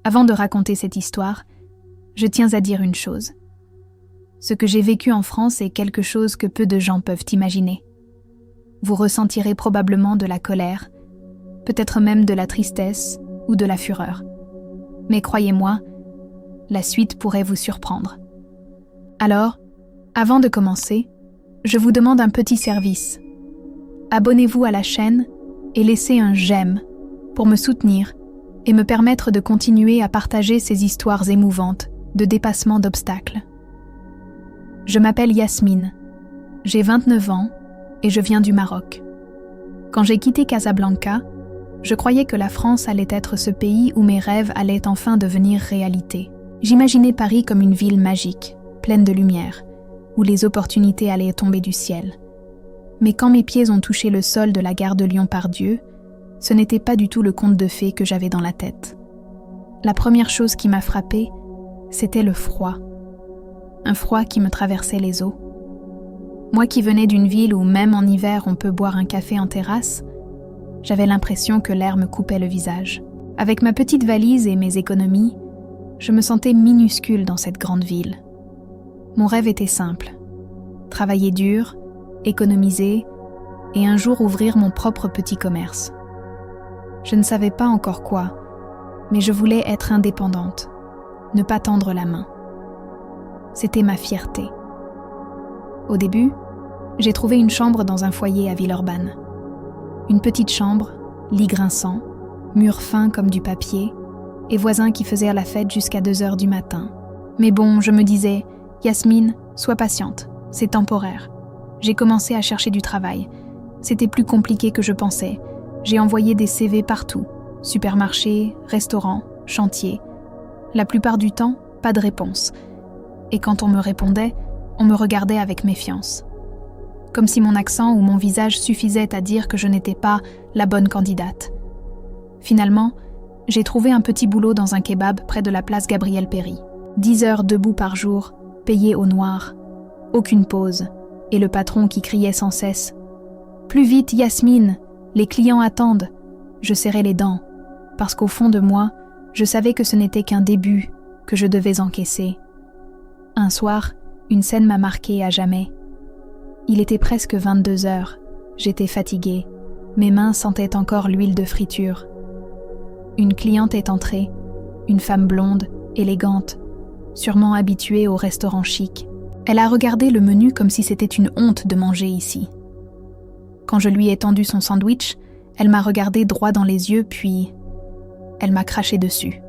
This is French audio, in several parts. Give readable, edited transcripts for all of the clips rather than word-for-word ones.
Avant de raconter cette histoire, je tiens à dire une chose. Ce que j'ai vécu en France est quelque chose que peu de gens peuvent imaginer. Vous ressentirez probablement de la colère, peut-être même de la tristesse ou de la fureur. Mais croyez-moi, la suite pourrait vous surprendre. Alors, avant de commencer, je vous demande un petit service. Abonnez-vous à la chaîne et laissez un j'aime pour me soutenir et me permettre de continuer à partager ces histoires émouvantes de dépassement d'obstacles. Je m'appelle Yasmine, j'ai 29 ans et je viens du Maroc. Quand j'ai quitté Casablanca, je croyais que la France allait être ce pays où mes rêves allaient enfin devenir réalité. J'imaginais Paris comme une ville magique, pleine de lumière, où les opportunités allaient tomber du ciel. Mais quand mes pieds ont touché le sol de la gare de Lyon-Part-Dieu, ce n'était pas du tout le conte de fées que j'avais dans la tête. La première chose qui m'a frappée, c'était le froid. Un froid qui me traversait les os. Moi qui venais d'une ville où même en hiver on peut boire un café en terrasse, j'avais l'impression que l'air me coupait le visage. Avec ma petite valise et mes économies, je me sentais minuscule dans cette grande ville. Mon rêve était simple. Travailler dur, économiser et un jour ouvrir mon propre petit commerce. Je ne savais pas encore quoi, mais je voulais être indépendante, ne pas tendre la main. C'était ma fierté. Au début, j'ai trouvé une chambre dans un foyer à Villeurbanne. Une petite chambre, lit grinçant, murs fins comme du papier, et voisins qui faisaient la fête jusqu'à 2h du matin. Mais bon, je me disais, Yasmine, sois patiente, c'est temporaire. J'ai commencé à chercher du travail. C'était plus compliqué que je pensais. J'ai envoyé des CV partout, supermarchés, restaurants, chantiers. La plupart du temps, pas de réponse. Et quand on me répondait, on me regardait avec méfiance. Comme si mon accent ou mon visage suffisait à dire que je n'étais pas la bonne candidate. Finalement, j'ai trouvé un petit boulot dans un kebab près de la place Gabriel-Péri. 10 heures debout par jour, payé au noir, aucune pause, et le patron qui criait sans cesse « Plus vite, Yasmine, les clients attendent !» Je serrais les dents, parce qu'au fond de moi, je savais que ce n'était qu'un début, que je devais encaisser. Un soir, une scène m'a marquée à jamais. Il était presque 22 heures, j'étais fatiguée, mes mains sentaient encore l'huile de friture. Une cliente est entrée, une femme blonde, élégante, sûrement habituée au restaurant chic. Elle a regardé le menu comme si c'était une honte de manger ici. Quand je lui ai tendu son sandwich, elle m'a regardé droit dans les yeux, puis elle m'a craché dessus.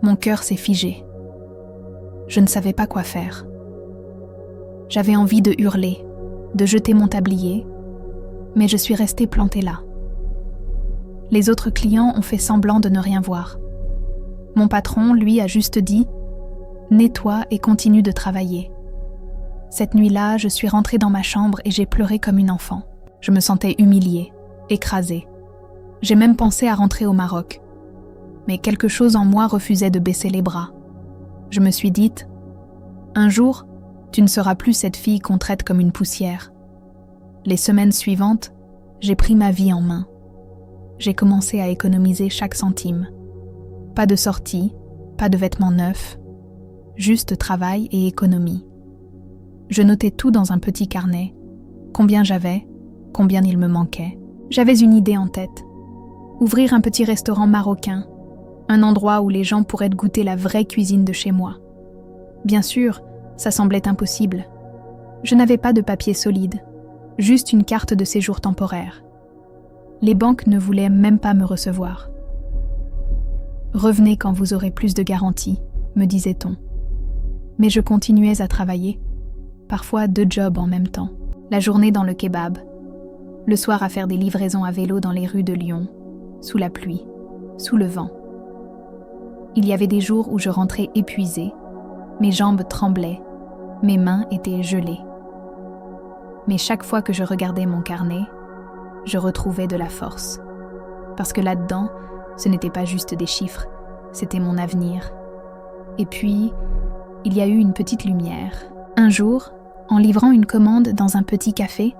Mon cœur s'est figé. Je ne savais pas quoi faire. J'avais envie de hurler, de jeter mon tablier, mais je suis restée plantée là. Les autres clients ont fait semblant de ne rien voir. Mon patron, lui, a juste dit « Nettoie et continue de travailler ». Cette nuit-là, je suis rentrée dans ma chambre et j'ai pleuré comme une enfant. Je me sentais humiliée, écrasée. J'ai même pensé à rentrer au Maroc. Mais quelque chose en moi refusait de baisser les bras. Je me suis dite « Un jour, tu ne seras plus cette fille qu'on traite comme une poussière ». Les semaines suivantes, j'ai pris ma vie en main. J'ai commencé à économiser chaque centime. Pas de sortie, pas de vêtements neufs, juste travail et économie. Je notais tout dans un petit carnet, combien j'avais, combien il me manquait. J'avais une idée en tête. Ouvrir un petit restaurant marocain, un endroit où les gens pourraient goûter la vraie cuisine de chez moi. Bien sûr, ça semblait impossible. Je n'avais pas de papier solide, juste une carte de séjour temporaire. Les banques ne voulaient même pas me recevoir. « Revenez quand vous aurez plus de garanties », me disait-on. Mais je continuais à travailler, parfois 2 jobs en même temps. La journée dans le kebab, le soir à faire des livraisons à vélo dans les rues de Lyon, sous la pluie, sous le vent. Il y avait des jours où je rentrais épuisée, mes jambes tremblaient, mes mains étaient gelées. Mais chaque fois que je regardais mon carnet, je retrouvais de la force. Parce que là-dedans, ce n'était pas juste des chiffres, c'était mon avenir. Et puis, il y a eu une petite lumière. Un jour, en livrant une commande dans un petit café,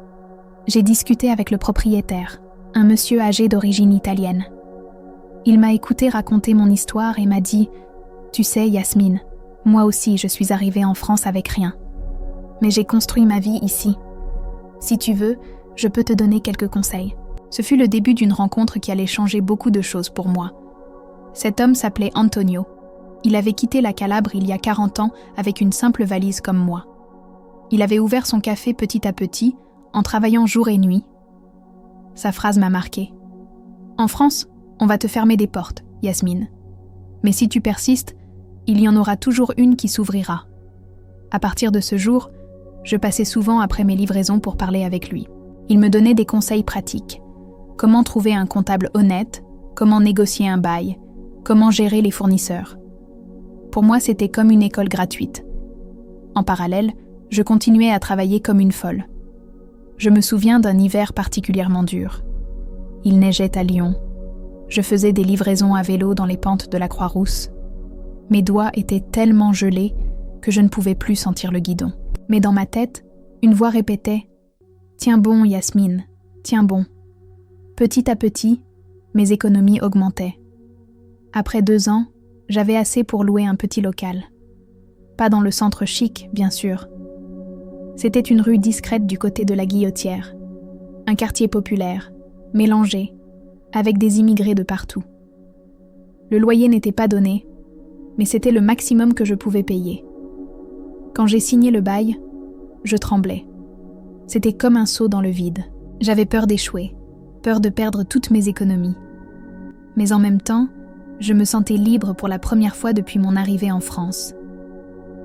j'ai discuté avec le propriétaire, un monsieur âgé d'origine italienne. Il m'a écouté raconter mon histoire et m'a dit « Tu sais, Yasmine, moi aussi je suis arrivée en France avec rien. Mais j'ai construit ma vie ici. Si tu veux, je peux te donner quelques conseils. » Ce fut le début d'une rencontre qui allait changer beaucoup de choses pour moi. Cet homme s'appelait Antonio. Il avait quitté la Calabre il y a 40 ans avec une simple valise comme moi. Il avait ouvert son café petit à petit, en travaillant jour et nuit. Sa phrase m'a marquée. « En France, on va te fermer des portes, Yasmine. Mais si tu persistes, il y en aura toujours une qui s'ouvrira. » À partir de ce jour, je passais souvent après mes livraisons pour parler avec lui. Il me donnait des conseils pratiques. Comment trouver un comptable honnête, comment négocier un bail, comment gérer les fournisseurs. Pour moi, c'était comme une école gratuite. En parallèle, je continuais à travailler comme une folle. Je me souviens d'un hiver particulièrement dur. Il neigeait à Lyon. Je faisais des livraisons à vélo dans les pentes de la Croix-Rousse. Mes doigts étaient tellement gelés que je ne pouvais plus sentir le guidon. Mais dans ma tête, une voix répétait « Tiens bon, Yasmine, tiens bon ». Petit à petit, mes économies augmentaient. Après 2 ans, j'avais assez pour louer un petit local. Pas dans le centre chic, bien sûr. C'était une rue discrète du côté de la Guillotière. Un quartier populaire, mélangé, avec des immigrés de partout. Le loyer n'était pas donné, mais c'était le maximum que je pouvais payer. Quand j'ai signé le bail, je tremblais. C'était comme un saut dans le vide. J'avais peur d'échouer, peur de perdre toutes mes économies. Mais en même temps, je me sentais libre pour la première fois depuis mon arrivée en France.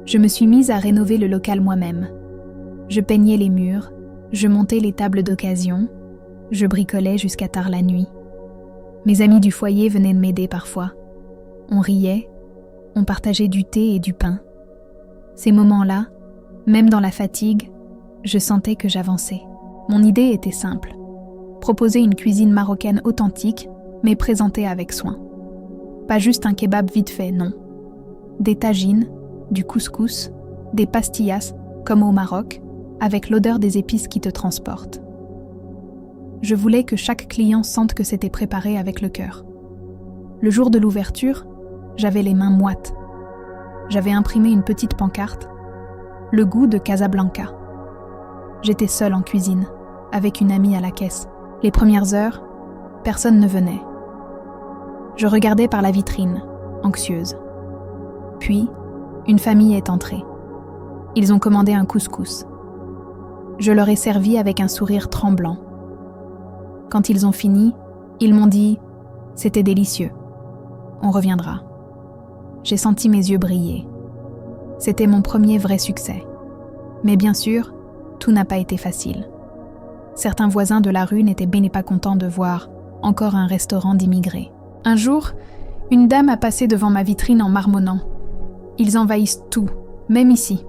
Je me suis mise à rénover le local moi-même. Je peignais les murs, je montais les tables d'occasion, je bricolais jusqu'à tard la nuit. Mes amis du foyer venaient de m'aider parfois. On riait, on partageait du thé et du pain. Ces moments-là, même dans la fatigue, je sentais que j'avançais. Mon idée était simple. Proposer une cuisine marocaine authentique, mais présentée avec soin. Pas juste un kebab vite fait, non. Des tagines, du couscous, des pastillas, comme au Maroc, avec l'odeur des épices qui te transportent. Je voulais que chaque client sente que c'était préparé avec le cœur. Le jour de l'ouverture, j'avais les mains moites. J'avais imprimé une petite pancarte, le goût de Casablanca. J'étais seule en cuisine, avec une amie à la caisse. Les premières heures, personne ne venait. Je regardais par la vitrine, anxieuse. Puis, une famille est entrée. Ils ont commandé un couscous. Je leur ai servi avec un sourire tremblant. Quand ils ont fini, ils m'ont dit « C'était délicieux. On reviendra. » J'ai senti mes yeux briller. C'était mon premier vrai succès. Mais bien sûr, tout n'a pas été facile. Certains voisins de la rue n'étaient pas contents de voir encore un restaurant d'immigrés. Un jour, une dame a passé devant ma vitrine en marmonnant. Ils envahissent tout, même ici.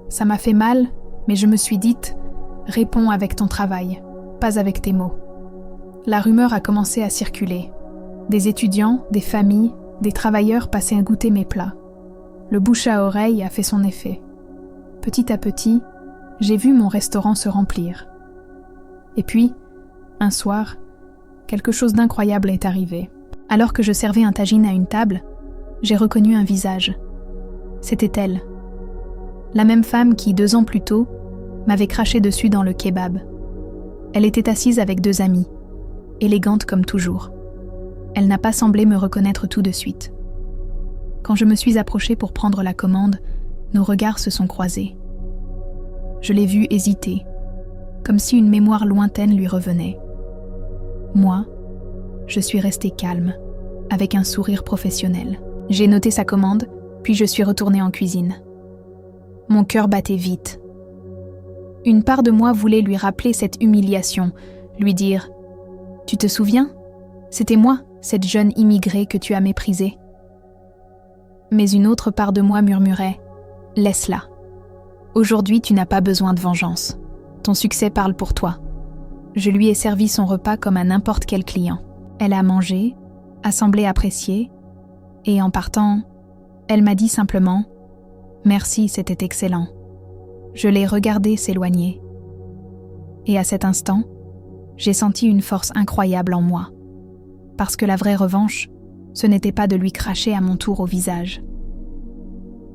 Ça m'a fait mal, mais je me suis dite « Réponds avec ton travail, pas avec tes mots ». La rumeur a commencé à circuler. Des étudiants, des familles, des travailleurs passaient à goûter mes plats. Le bouche à oreille a fait son effet. Petit à petit, j'ai vu mon restaurant se remplir. Et puis, un soir, quelque chose d'incroyable est arrivé. Alors que je servais un tagine à une table, j'ai reconnu un visage. C'était elle. La même femme qui, 2 ans plus tôt, m'avait craché dessus dans le kebab. Elle était assise avec 2 amis, élégante comme toujours. Elle n'a pas semblé me reconnaître tout de suite. Quand je me suis approchée pour prendre la commande, nos regards se sont croisés. Je l'ai vue hésiter, comme si une mémoire lointaine lui revenait. Moi, je suis restée calme, avec un sourire professionnel. J'ai noté sa commande, puis je suis retournée en cuisine. Mon cœur battait vite. Une part de moi voulait lui rappeler cette humiliation, lui dire « Tu te souviens ? C'était moi, cette jeune immigrée que tu as méprisée. » Mais une autre part de moi murmurait « Laisse-la. Aujourd'hui, tu n'as pas besoin de vengeance. Ton succès parle pour toi. » Je lui ai servi son repas comme à n'importe quel client. Elle a mangé, a semblé apprécier, et en partant, elle m'a dit simplement « Merci, c'était excellent. » Je l'ai regardée s'éloigner. Et à cet instant, j'ai senti une force incroyable en moi. Parce que la vraie revanche, ce n'était pas de lui cracher à mon tour au visage.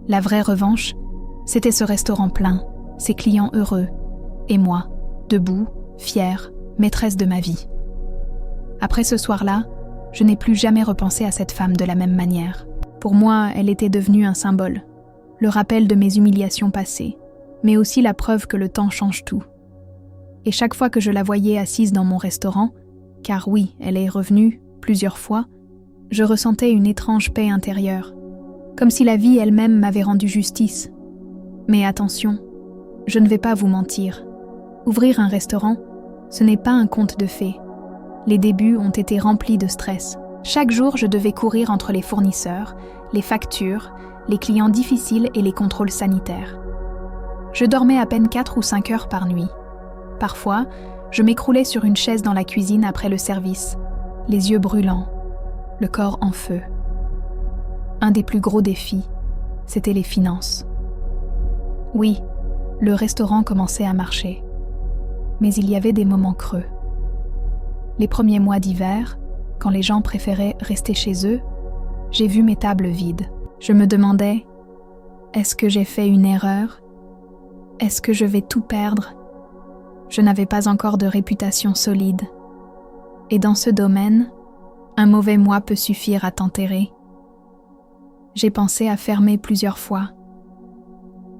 La vraie revanche, c'était ce restaurant plein, ses clients heureux, et moi, debout, fière, maîtresse de ma vie. Après ce soir-là, je n'ai plus jamais repensé à cette femme de la même manière. Pour moi, elle était devenue un symbole, le rappel de mes humiliations passées, mais aussi la preuve que le temps change tout. Et chaque fois que je la voyais assise dans mon restaurant, car oui, elle est revenue plusieurs fois, je ressentais une étrange paix intérieure, comme si la vie elle-même m'avait rendu justice. Mais attention, je ne vais pas vous mentir. Ouvrir un restaurant, ce n'est pas un conte de fées. Les débuts ont été remplis de stress. Chaque jour, je devais courir entre les fournisseurs, les factures, les clients difficiles et les contrôles sanitaires. Je dormais à peine 4 ou 5 heures par nuit. Parfois, je m'écroulais sur une chaise dans la cuisine après le service, les yeux brûlants, le corps en feu. Un des plus gros défis, c'était les finances. Oui, le restaurant commençait à marcher, mais il y avait des moments creux. Les premiers mois d'hiver, quand les gens préféraient rester chez eux, j'ai vu mes tables vides. Je me demandais, est-ce que j'ai fait une erreur? Est-ce que je vais tout perdre? Je n'avais pas encore de réputation solide. Et dans ce domaine, un mauvais mois peut suffire à t'enterrer. J'ai pensé à fermer plusieurs fois.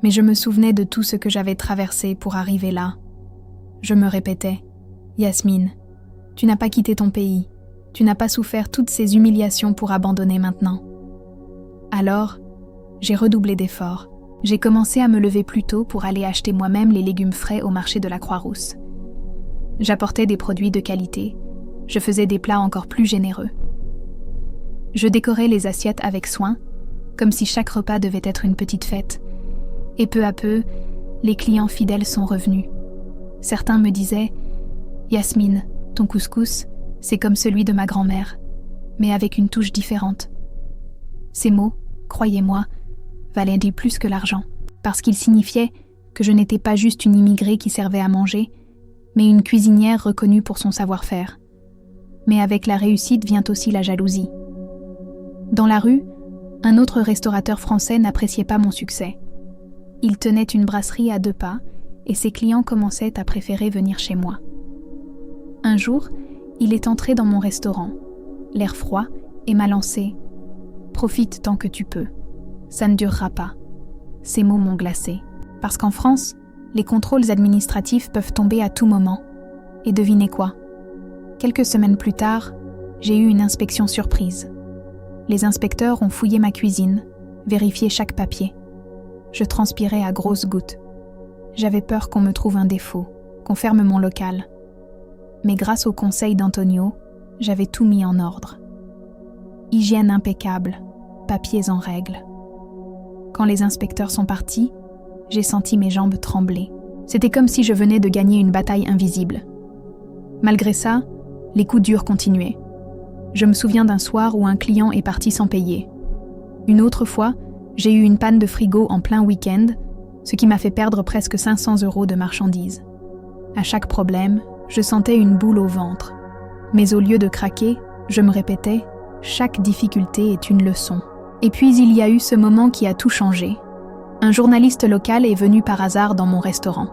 Mais je me souvenais de tout ce que j'avais traversé pour arriver là. Je me répétais, Yasmine, tu n'as pas quitté ton pays. Tu n'as pas souffert toutes ces humiliations pour abandonner maintenant. Alors, j'ai redoublé d'efforts. J'ai commencé à me lever plus tôt pour aller acheter moi-même les légumes frais au marché de la Croix-Rousse. J'apportais des produits de qualité. Je faisais des plats encore plus généreux. Je décorais les assiettes avec soin, comme si chaque repas devait être une petite fête. Et peu à peu, les clients fidèles sont revenus. Certains me disaient « Yasmine, ton couscous, c'est comme celui de ma grand-mère, mais avec une touche différente. » Ces mots, croyez-moi, valaient plus que l'argent, parce qu'ils signifiaient que je n'étais pas juste une immigrée qui servait à manger, mais une cuisinière reconnue pour son savoir-faire. Mais avec la réussite vient aussi la jalousie. Dans la rue, un autre restaurateur français n'appréciait pas mon succès. Il tenait une brasserie à 2 pas et ses clients commençaient à préférer venir chez moi. Un jour, il est entré dans mon restaurant, l'air froid, et m'a lancé « Profite tant que tu peux, ça ne durera pas ». Ces mots m'ont glacé, parce qu'en France, les contrôles administratifs peuvent tomber à tout moment. Et devinez quoi? Quelques semaines plus tard, j'ai eu une inspection surprise. Les inspecteurs ont fouillé ma cuisine, vérifié chaque papier. Je transpirais à grosses gouttes. J'avais peur qu'on me trouve un défaut, qu'on ferme mon local. Mais grâce au conseil d'Antonio, j'avais tout mis en ordre. Hygiène impeccable, papiers en règle. Quand les inspecteurs sont partis, j'ai senti mes jambes trembler. C'était comme si je venais de gagner une bataille invisible. Malgré ça, les coups durs continuaient. Je me souviens d'un soir où un client est parti sans payer. Une autre fois, j'ai eu une panne de frigo en plein week-end, ce qui m'a fait perdre presque 500 € de marchandises. À chaque problème, je sentais une boule au ventre. Mais au lieu de craquer, je me répétais « Chaque difficulté est une leçon ». Et puis il y a eu ce moment qui a tout changé. Un journaliste local est venu par hasard dans mon restaurant.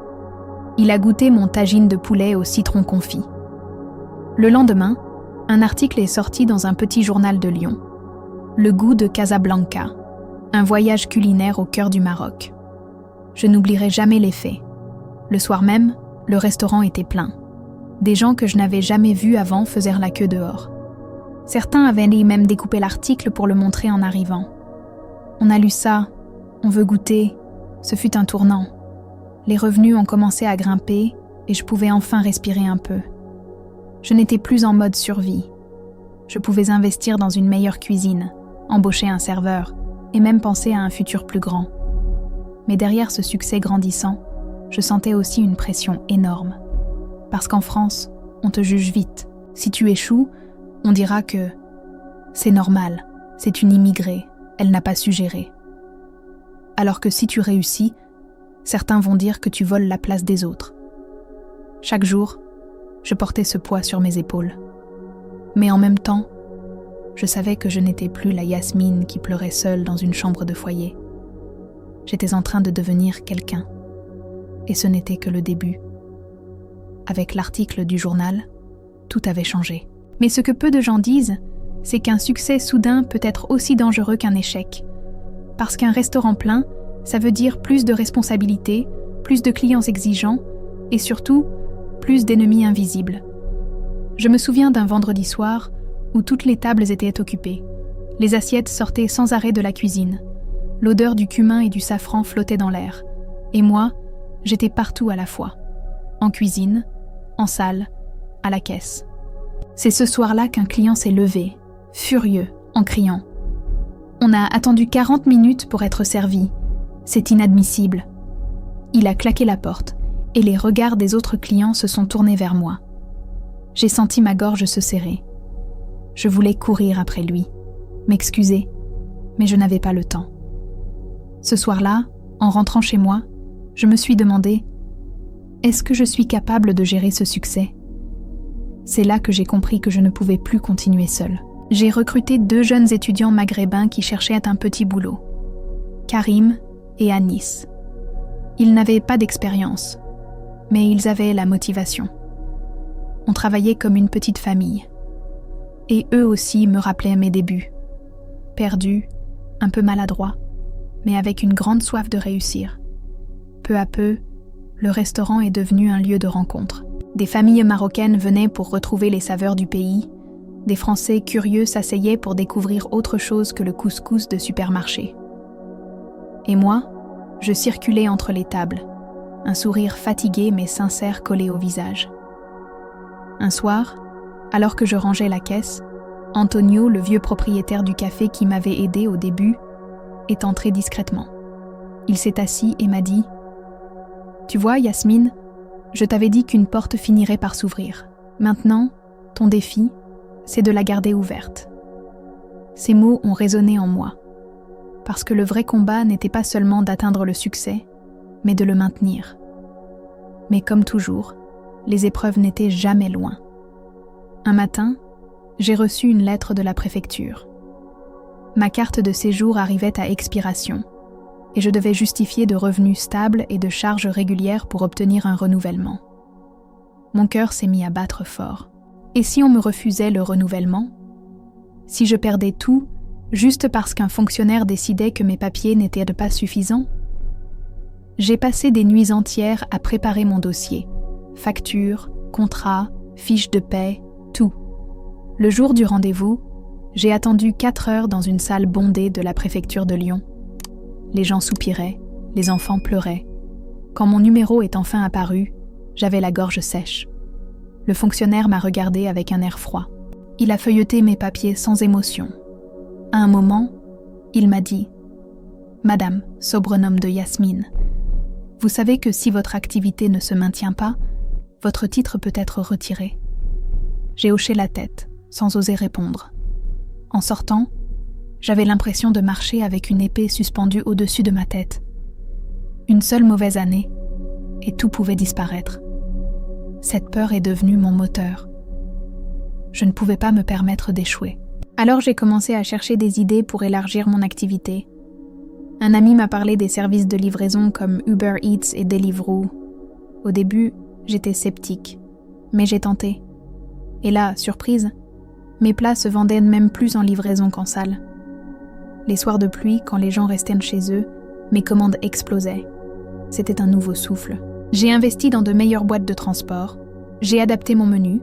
Il a goûté mon tagine de poulet au citron confit. Le lendemain, un article est sorti dans un petit journal de Lyon. Le goût de Casablanca, un voyage culinaire au cœur du Maroc. Je n'oublierai jamais les faits. Le soir même, le restaurant était plein. Des gens que je n'avais jamais vus avant faisèrent la queue dehors. Certains avaient même découpé l'article pour le montrer en arrivant. On a lu ça, on veut goûter, ce fut un tournant. Les revenus ont commencé à grimper et je pouvais enfin respirer un peu. Je n'étais plus en mode survie. Je pouvais investir dans une meilleure cuisine, embaucher un serveur et même penser à un futur plus grand. Mais derrière ce succès grandissant, je sentais aussi une pression énorme. Parce qu'en France, on te juge vite. Si tu échoues, on dira que c'est normal, c'est une immigrée, elle n'a pas su gérer. Alors que si tu réussis, certains vont dire que tu voles la place des autres. Chaque jour, je portais ce poids sur mes épaules. Mais en même temps, je savais que je n'étais plus la Yasmine qui pleurait seule dans une chambre de foyer. J'étais en train de devenir quelqu'un. Et ce n'était que le début. Avec l'article du journal, tout avait changé. Mais ce que peu de gens disent, c'est qu'un succès soudain peut être aussi dangereux qu'un échec. Parce qu'un restaurant plein, ça veut dire plus de responsabilités, plus de clients exigeants et surtout, plus d'ennemis invisibles. Je me souviens d'un vendredi soir où toutes les tables étaient occupées. Les assiettes sortaient sans arrêt de la cuisine. L'odeur du cumin et du safran flottait dans l'air. Et moi, j'étais partout à la fois. En cuisine, en salle, à la caisse. C'est ce soir-là qu'un client s'est levé, furieux, en criant. On a attendu 40 minutes pour être servi. C'est inadmissible. Il a claqué la porte et les regards des autres clients se sont tournés vers moi. J'ai senti ma gorge se serrer. Je voulais courir après lui, m'excuser, mais je n'avais pas le temps. Ce soir-là, en rentrant chez moi, je me suis demandé « Est-ce que je suis capable de gérer ce succès ?» C'est là que j'ai compris que je ne pouvais plus continuer seule. J'ai recruté 2 jeunes étudiants maghrébins qui cherchaient un petit boulot, Karim et Anis. Ils n'avaient pas d'expérience, mais ils avaient la motivation. On travaillait comme une petite famille. Et eux aussi me rappelaient mes débuts. Perdus, un peu maladroits, mais avec une grande soif de réussir. Peu à peu, le restaurant est devenu un lieu de rencontre. Des familles marocaines venaient pour retrouver les saveurs du pays. Des Français curieux s'asseyaient pour découvrir autre chose que le couscous de supermarché. Et moi, je circulais entre les tables, un sourire fatigué mais sincère collé au visage. Un soir, alors que je rangeais la caisse, Antonio, le vieux propriétaire du café qui m'avait aidé au début, est entré discrètement. Il s'est assis et m'a dit « Tu vois, Yasmine, je t'avais dit qu'une porte finirait par s'ouvrir. Maintenant, ton défi, c'est de la garder ouverte. » Ces mots ont résonné en moi, parce que le vrai combat n'était pas seulement d'atteindre le succès, mais de le maintenir. Mais comme toujours, les épreuves n'étaient jamais loin. Un matin, j'ai reçu une lettre de la préfecture. Ma carte de séjour arrivait à expiration, et je devais justifier de revenus stables et de charges régulières pour obtenir un renouvellement. Mon cœur s'est mis à battre fort. Et si on me refusait le renouvellement? Si je perdais tout, juste parce qu'un fonctionnaire décidait que mes papiers n'étaient pas suffisants? J'ai passé des nuits entières à préparer mon dossier. Factures, contrats, fiches de paie, tout. Le jour du rendez-vous, j'ai attendu 4 heures dans une salle bondée de la préfecture de Lyon. Les gens soupiraient, les enfants pleuraient. Quand mon numéro est enfin apparu, j'avais la gorge sèche. Le fonctionnaire m'a regardé avec un air froid. Il a feuilleté mes papiers sans émotion. À un moment, il m'a dit « Madame, sobrenom de Yasmine, vous savez que si votre activité ne se maintient pas, votre titre peut être retiré. » J'ai hoché la tête, sans oser répondre. En sortant, j'avais l'impression de marcher avec une épée suspendue au-dessus de ma tête. Une seule mauvaise année, et tout pouvait disparaître. Cette peur est devenue mon moteur. Je ne pouvais pas me permettre d'échouer. Alors j'ai commencé à chercher des idées pour élargir mon activité. Un ami m'a parlé des services de livraison comme Uber Eats et Deliveroo. Au début, j'étais sceptique, mais j'ai tenté. Et là, surprise, mes plats se vendaient même plus en livraison qu'en salle. Les soirs de pluie, quand les gens restaient chez eux, mes commandes explosaient. C'était un nouveau souffle. J'ai investi dans de meilleures boîtes de transport, j'ai adapté mon menu,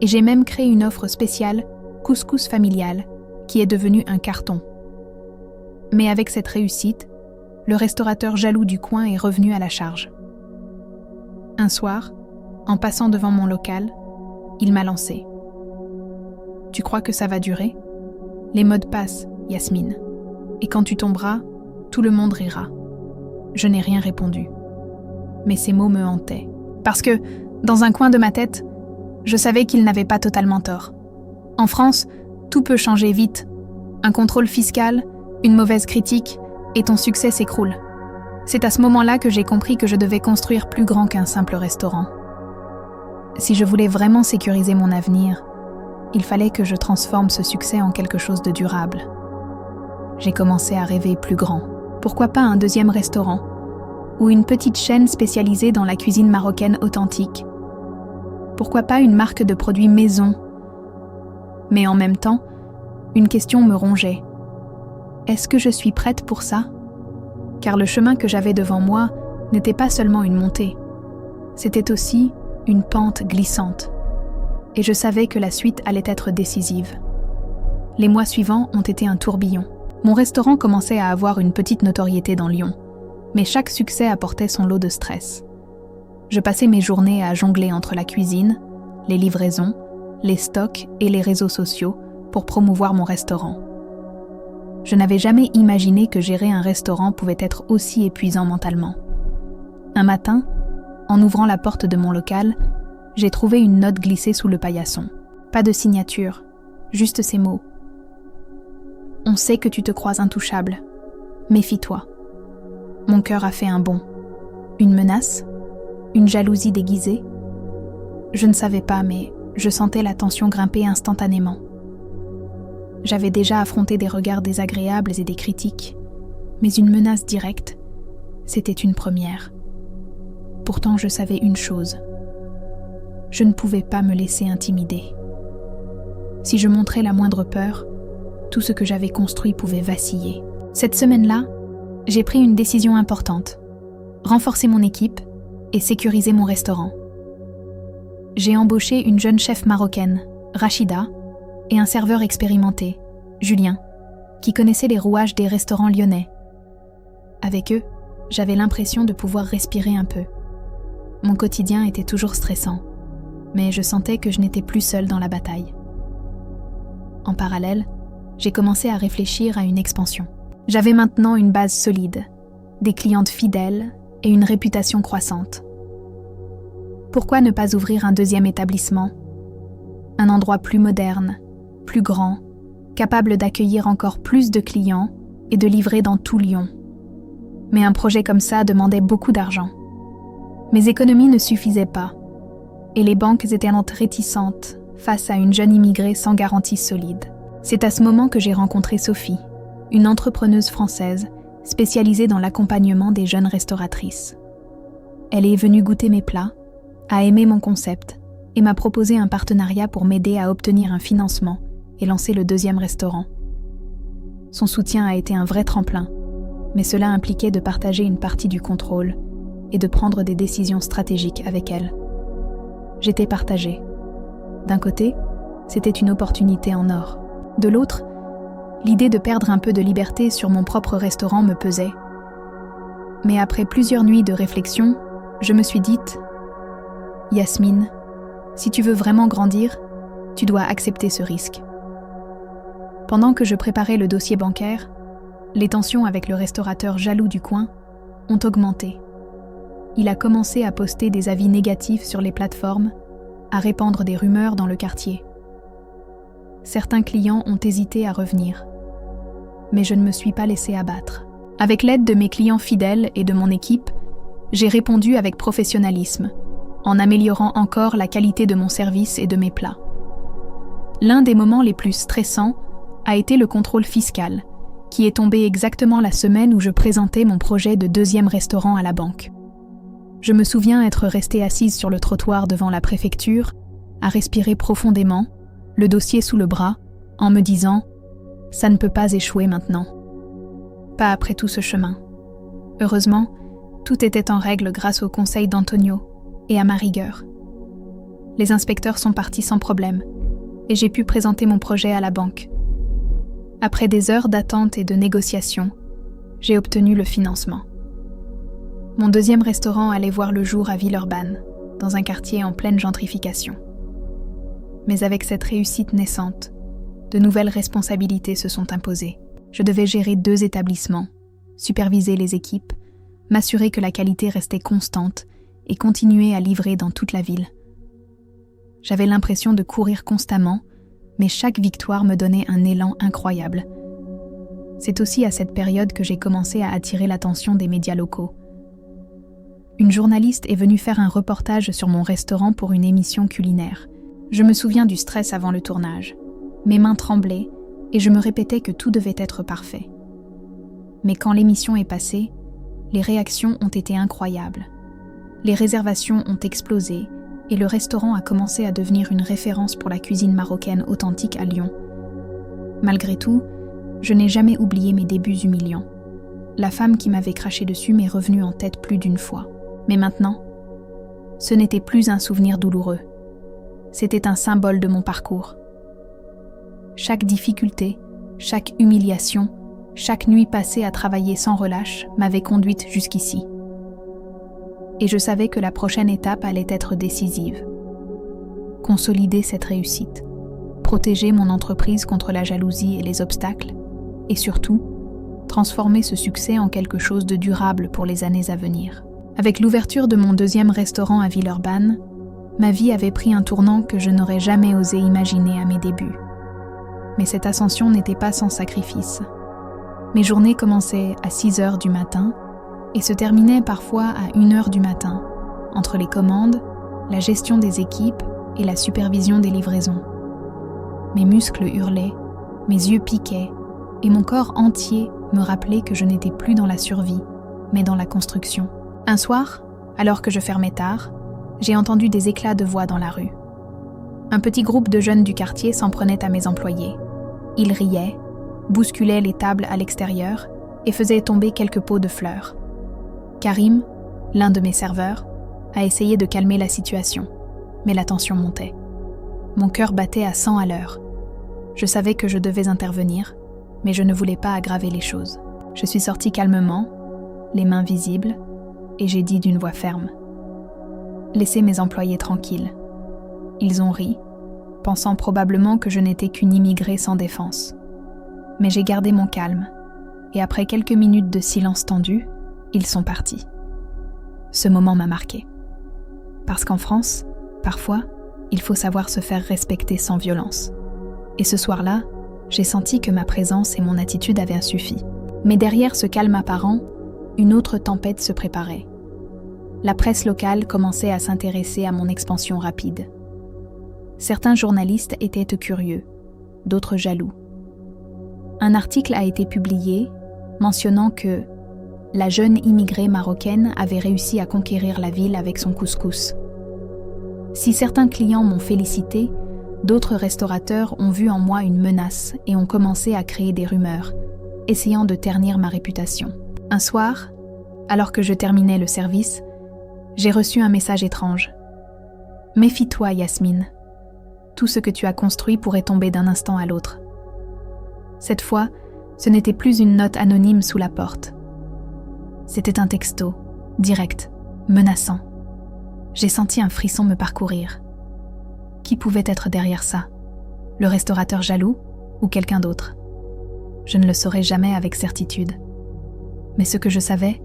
et j'ai même créé une offre spéciale, couscous familial, qui est devenue un carton. Mais avec cette réussite, le restaurateur jaloux du coin est revenu à la charge. Un soir, en passant devant mon local, il m'a lancé. « Tu crois que ça va durer ? Les modes passent, Yasmine. Et quand tu tomberas, tout le monde rira. » Je n'ai rien répondu. Mais ces mots me hantaient. Parce que, dans un coin de ma tête, je savais qu'il n'avait pas totalement tort. En France, tout peut changer vite. Un contrôle fiscal, une mauvaise critique, et ton succès s'écroule. C'est à ce moment-là que j'ai compris que je devais construire plus grand qu'un simple restaurant. Si je voulais vraiment sécuriser mon avenir, Il fallait que je transforme ce succès en quelque chose de durable. J'ai commencé à rêver plus grand. Pourquoi pas un deuxième restaurant ou une petite chaîne spécialisée dans la cuisine marocaine authentique? Pourquoi pas une marque de produits maison? Mais en même temps, une question me rongeait. Est-ce que je suis prête pour ça? Car le chemin que j'avais devant moi n'était pas seulement une montée, c'était aussi une pente glissante. Et je savais que la suite allait être décisive. Les mois suivants ont été un tourbillon. Mon restaurant commençait à avoir une petite notoriété dans Lyon, mais chaque succès apportait son lot de stress. Je passais mes journées à jongler entre la cuisine, les livraisons, les stocks et les réseaux sociaux pour promouvoir mon restaurant. Je n'avais jamais imaginé que gérer un restaurant pouvait être aussi épuisant mentalement. Un matin, en ouvrant la porte de mon local, j'ai trouvé une note glissée sous le paillasson. Pas de signature, juste ces mots. On sait que tu te crois intouchable. Méfie-toi. Mon cœur a fait un bond. Une menace? Une jalousie déguisée? Je ne savais pas, mais je sentais la tension grimper instantanément. J'avais déjà affronté des regards désagréables et des critiques, mais une menace directe, c'était une première. Pourtant, je savais une chose. Je ne pouvais pas me laisser intimider. Si je montrais la moindre peur, tout ce que j'avais construit pouvait vaciller. Cette semaine-là, j'ai pris une décision importante. Renforcer mon équipe et sécuriser mon restaurant. J'ai embauché une jeune chef marocaine, Rachida, et un serveur expérimenté, Julien, qui connaissait les rouages des restaurants lyonnais. Avec eux, j'avais l'impression de pouvoir respirer un peu. Mon quotidien était toujours stressant, mais je sentais que je n'étais plus seule dans la bataille. En parallèle, j'ai commencé à réfléchir à une expansion. J'avais maintenant une base solide, des clientes fidèles et une réputation croissante. Pourquoi ne pas ouvrir un deuxième établissement? Un endroit plus moderne, plus grand, capable d'accueillir encore plus de clients et de livrer dans tout Lyon. Mais un projet comme ça demandait beaucoup d'argent. Mes économies ne suffisaient pas, et les banques étaient réticentes face à une jeune immigrée sans garantie solide. C'est à ce moment que j'ai rencontré Sophie, une entrepreneuse française spécialisée dans l'accompagnement des jeunes restauratrices. Elle est venue goûter mes plats, a aimé mon concept et m'a proposé un partenariat pour m'aider à obtenir un financement et lancer le deuxième restaurant. Son soutien a été un vrai tremplin, mais cela impliquait de partager une partie du contrôle et de prendre des décisions stratégiques avec elle. J'étais partagée. D'un côté, c'était une opportunité en or. De l'autre, l'idée de perdre un peu de liberté sur mon propre restaurant me pesait. Mais après plusieurs nuits de réflexion, je me suis dite « Yasmine, si tu veux vraiment grandir, tu dois accepter ce risque. » Pendant que je préparais le dossier bancaire, les tensions avec le restaurateur jaloux du coin ont augmenté. Il a commencé à poster des avis négatifs sur les plateformes, à répandre des rumeurs dans le quartier. Certains clients ont hésité à revenir, mais je ne me suis pas laissée abattre. Avec l'aide de mes clients fidèles et de mon équipe, j'ai répondu avec professionnalisme, en améliorant encore la qualité de mon service et de mes plats. L'un des moments les plus stressants a été le contrôle fiscal, qui est tombé exactement la semaine où je présentais mon projet de deuxième restaurant à la banque. Je me souviens être restée assise sur le trottoir devant la préfecture, à respirer profondément, le dossier sous le bras, en me disant « ça ne peut pas échouer maintenant ». Pas après tout ce chemin. Heureusement, tout était en règle grâce au conseil d'Antonio et à ma rigueur. Les inspecteurs sont partis sans problème, et j'ai pu présenter mon projet à la banque. Après des heures d'attente et de négociation, j'ai obtenu le financement. Mon deuxième restaurant allait voir le jour à Villeurbanne, dans un quartier en pleine gentrification. Mais avec cette réussite naissante, de nouvelles responsabilités se sont imposées. Je devais gérer 2 établissements, superviser les équipes, m'assurer que la qualité restait constante et continuer à livrer dans toute la ville. J'avais l'impression de courir constamment, mais chaque victoire me donnait un élan incroyable. C'est aussi à cette période que j'ai commencé à attirer l'attention des médias locaux. Une journaliste est venue faire un reportage sur mon restaurant pour une émission culinaire. Je me souviens du stress avant le tournage. Mes mains tremblaient et je me répétais que tout devait être parfait. Mais quand l'émission est passée, les réactions ont été incroyables. Les réservations ont explosé et le restaurant a commencé à devenir une référence pour la cuisine marocaine authentique à Lyon. Malgré tout, je n'ai jamais oublié mes débuts humiliants. La femme qui m'avait craché dessus m'est revenue en tête plus d'une fois. Mais maintenant, ce n'était plus un souvenir douloureux. C'était un symbole de mon parcours. Chaque difficulté, chaque humiliation, chaque nuit passée à travailler sans relâche m'avait conduite jusqu'ici. Et je savais que la prochaine étape allait être décisive. Consolider cette réussite, protéger mon entreprise contre la jalousie et les obstacles, et surtout, transformer ce succès en quelque chose de durable pour les années à venir. Avec l'ouverture de mon 2e restaurant à Villeurbanne, ma vie avait pris un tournant que je n'aurais jamais osé imaginer à mes débuts. Mais cette ascension n'était pas sans sacrifice. Mes journées commençaient à 6h du matin et se terminaient parfois à 1h du matin, entre les commandes, la gestion des équipes et la supervision des livraisons. Mes muscles hurlaient, mes yeux piquaient et mon corps entier me rappelait que je n'étais plus dans la survie, mais dans la construction. Un soir, alors que je fermais tard, j'ai entendu des éclats de voix dans la rue. Un petit groupe de jeunes du quartier s'en prenait à mes employés. Ils riaient, bousculaient les tables à l'extérieur et faisaient tomber quelques pots de fleurs. Karim, l'un de mes serveurs, a essayé de calmer la situation, mais la tension montait. Mon cœur battait à 100 à l'heure. Je savais que je devais intervenir, mais je ne voulais pas aggraver les choses. Je suis sortie calmement, les mains visibles, et j'ai dit d'une voix ferme : « Laissez mes employés tranquilles. » Ils ont ri, pensant probablement que je n'étais qu'une immigrée sans défense. Mais j'ai gardé mon calme, et après quelques minutes de silence tendu, ils sont partis. Ce moment m'a marqué. Parce qu'en France, parfois, il faut savoir se faire respecter sans violence. Et ce soir-là, j'ai senti que ma présence et mon attitude avaient suffi. Mais derrière ce calme apparent, une autre tempête se préparait. La presse locale commençait à s'intéresser à mon expansion rapide. Certains journalistes étaient curieux, d'autres jaloux. Un article a été publié mentionnant que la jeune immigrée marocaine avait réussi à conquérir la ville avec son couscous. Si certains clients m'ont félicité, d'autres restaurateurs ont vu en moi une menace et ont commencé à créer des rumeurs, essayant de ternir ma réputation. Un soir, alors que je terminais le service, j'ai reçu un message étrange. « Méfie-toi, Yasmine. Tout ce que tu as construit pourrait tomber d'un instant à l'autre. » Cette fois, ce n'était plus une note anonyme sous la porte. C'était un texto, direct, menaçant. J'ai senti un frisson me parcourir. Qui pouvait être derrière ça ? Le restaurateur jaloux ou quelqu'un d'autre ? Je ne le saurais jamais avec certitude. Mais ce que je savais,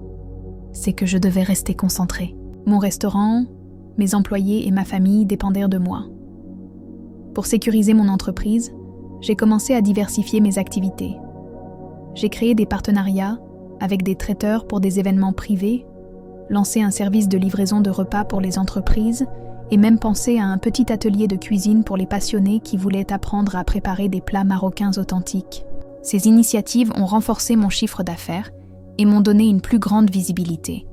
c'est que je devais rester concentrée. Mon restaurant, mes employés et ma famille dépendaient de moi. Pour sécuriser mon entreprise, j'ai commencé à diversifier mes activités. J'ai créé des partenariats avec des traiteurs pour des événements privés, lancé un service de livraison de repas pour les entreprises et même pensé à un petit atelier de cuisine pour les passionnés qui voulaient apprendre à préparer des plats marocains authentiques. Ces initiatives ont renforcé mon chiffre d'affaires et m'ont donné une plus grande visibilité.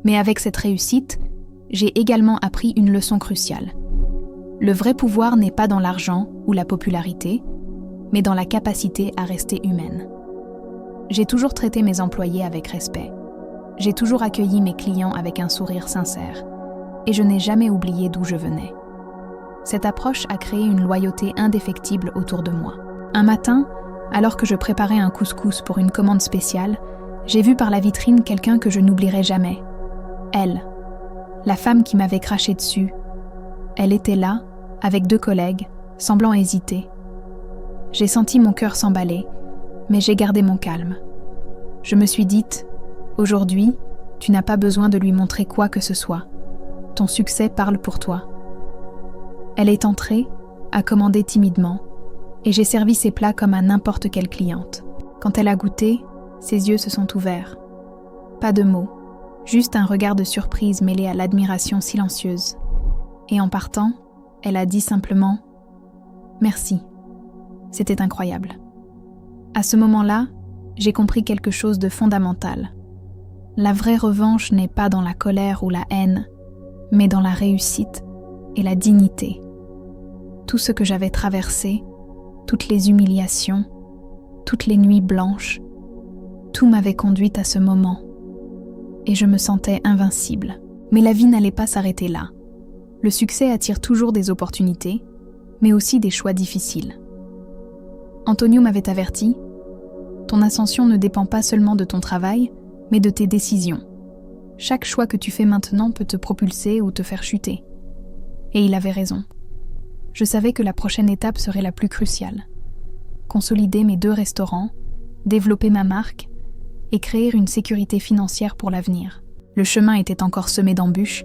Mais avec cette réussite, j'ai également appris une leçon cruciale. Le vrai pouvoir n'est pas dans l'argent ou la popularité, mais dans la capacité à rester humaine. J'ai toujours traité mes employés avec respect. J'ai toujours accueilli mes clients avec un sourire sincère. Et je n'ai jamais oublié d'où je venais. Cette approche a créé une loyauté indéfectible autour de moi. Un matin, alors que je préparais un couscous pour une commande spéciale, j'ai vu par la vitrine quelqu'un que je n'oublierai jamais. Elle, la femme qui m'avait craché dessus. Elle était là, avec 2 collègues, semblant hésiter. J'ai senti mon cœur s'emballer, mais j'ai gardé mon calme. Je me suis dite, aujourd'hui, tu n'as pas besoin de lui montrer quoi que ce soit. Ton succès parle pour toi. Elle est entrée, a commandé timidement, et j'ai servi ses plats comme à n'importe quelle cliente. Quand elle a goûté, ses yeux se sont ouverts. Pas de mots, juste un regard de surprise mêlé à l'admiration silencieuse. Et en partant, Elle a dit simplement « Merci ». C'était incroyable. À ce moment-là, j'ai compris quelque chose de fondamental. La vraie revanche n'est pas dans la colère ou la haine, mais dans la réussite et la dignité. Tout ce que j'avais traversé, toutes les humiliations, toutes les nuits blanches, tout m'avait conduite à ce moment. Et je me sentais invincible. Mais la vie n'allait pas s'arrêter là. Le succès attire toujours des opportunités, mais aussi des choix difficiles. Antonio m'avait averti, « Ton ascension ne dépend pas seulement de ton travail, mais de tes décisions. Chaque choix que tu fais maintenant peut te propulser ou te faire chuter. » Et il avait raison. Je savais que la prochaine étape serait la plus cruciale. Consolider mes 2 restaurants, développer ma marque et créer une sécurité financière pour l'avenir. Le chemin était encore semé d'embûches,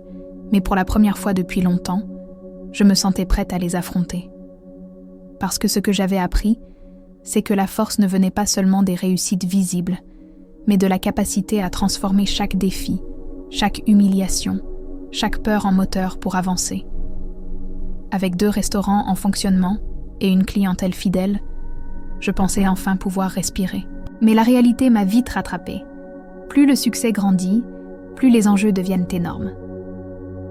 mais pour la première fois depuis longtemps, je me sentais prête à les affronter. Parce que ce que j'avais appris, c'est que la force ne venait pas seulement des réussites visibles, mais de la capacité à transformer chaque défi, chaque humiliation, chaque peur en moteur pour avancer. Avec 2 restaurants en fonctionnement et une clientèle fidèle, je pensais enfin pouvoir respirer. Mais la réalité m'a vite rattrapée. Plus le succès grandit, plus les enjeux deviennent énormes.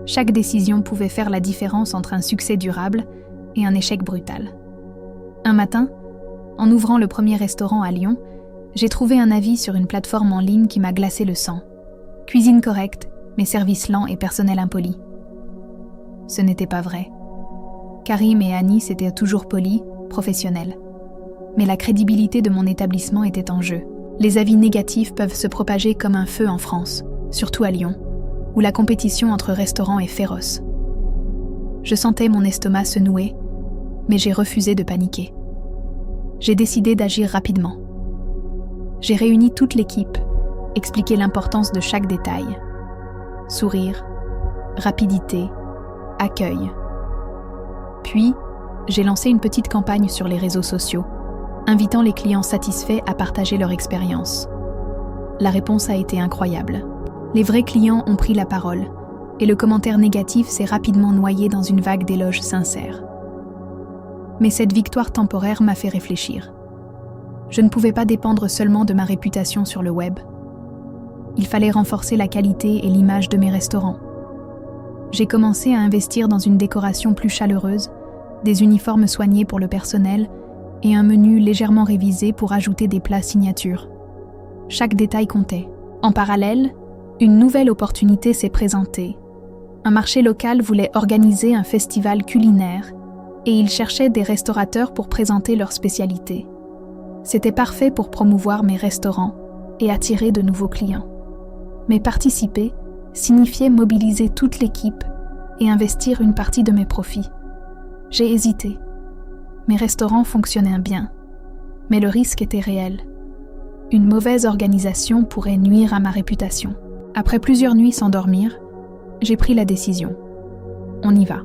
Chaque décision pouvait faire la différence entre un succès durable et un échec brutal. Un matin, en ouvrant le premier restaurant à Lyon, j'ai trouvé un avis sur une plateforme en ligne qui m'a glacé le sang. Cuisine correcte, mais service lent et personnel impoli. Ce n'était pas vrai. Karim et Anis étaient toujours polis, professionnels. Mais la crédibilité de mon établissement était en jeu. Les avis négatifs peuvent se propager comme un feu en France, surtout à Lyon, où la compétition entre restaurants est féroce. Je sentais mon estomac se nouer, mais j'ai refusé de paniquer. J'ai décidé d'agir rapidement. J'ai réuni toute l'équipe, expliqué l'importance de chaque détail. Sourire, rapidité, accueil. Puis, j'ai lancé une petite campagne sur les réseaux sociaux, invitant les clients satisfaits à partager leur expérience. La réponse a été incroyable. Les vrais clients ont pris la parole, et le commentaire négatif s'est rapidement noyé dans une vague d'éloges sincères. Mais cette victoire temporaire m'a fait réfléchir. Je ne pouvais pas dépendre seulement de ma réputation sur le web. Il fallait renforcer la qualité et l'image de mes restaurants. J'ai commencé à investir dans une décoration plus chaleureuse, des uniformes soignés pour le personnel et un menu légèrement révisé pour ajouter des plats signatures. Chaque détail comptait. En parallèle, une nouvelle opportunité s'est présentée. Un marché local voulait organiser un festival culinaire et il cherchait des restaurateurs pour présenter leurs spécialités. C'était parfait pour promouvoir mes restaurants et attirer de nouveaux clients. Mais participer signifiait mobiliser toute l'équipe et investir une partie de mes profits. J'ai hésité. Mes restaurants fonctionnaient bien, mais le risque était réel. Une mauvaise organisation pourrait nuire à ma réputation. Après plusieurs nuits sans dormir, j'ai pris la décision. On y va.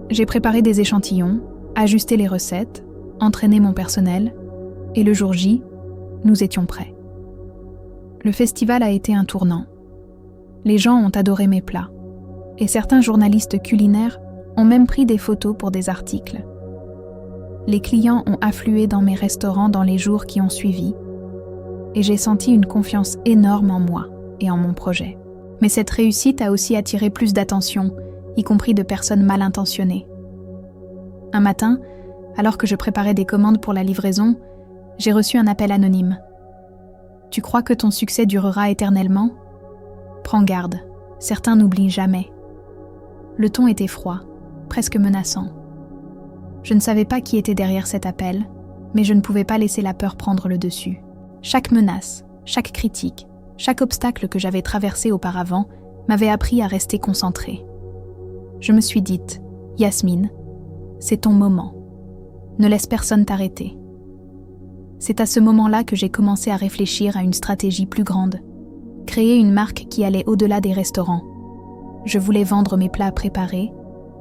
J'ai préparé des échantillons, ajusté les recettes, entraîné mon personnel, et le jour J, nous étions prêts. Le festival a été un tournant. Les gens ont adoré mes plats, et certains journalistes culinaires ont même pris des photos pour des articles. Les clients ont afflué dans mes restaurants dans les jours qui ont suivi, et j'ai senti une confiance énorme en moi et en mon projet. Mais cette réussite a aussi attiré plus d'attention, y compris de personnes mal intentionnées. Un matin, alors que je préparais des commandes pour la livraison, j'ai reçu un appel anonyme. « Tu crois que ton succès durera éternellement ? Prends garde, certains n'oublient jamais. » Le ton était froid, presque menaçant. Je ne savais pas qui était derrière cet appel, mais je ne pouvais pas laisser la peur prendre le dessus. Chaque menace, chaque critique, chaque obstacle que j'avais traversé auparavant m'avait appris à rester concentrée. Je me suis dite, « Yasmine, c'est ton moment. Ne laisse personne t'arrêter. » C'est à ce moment-là que j'ai commencé à réfléchir à une stratégie plus grande. Créer une marque qui allait au-delà des restaurants. Je voulais vendre mes plats préparés,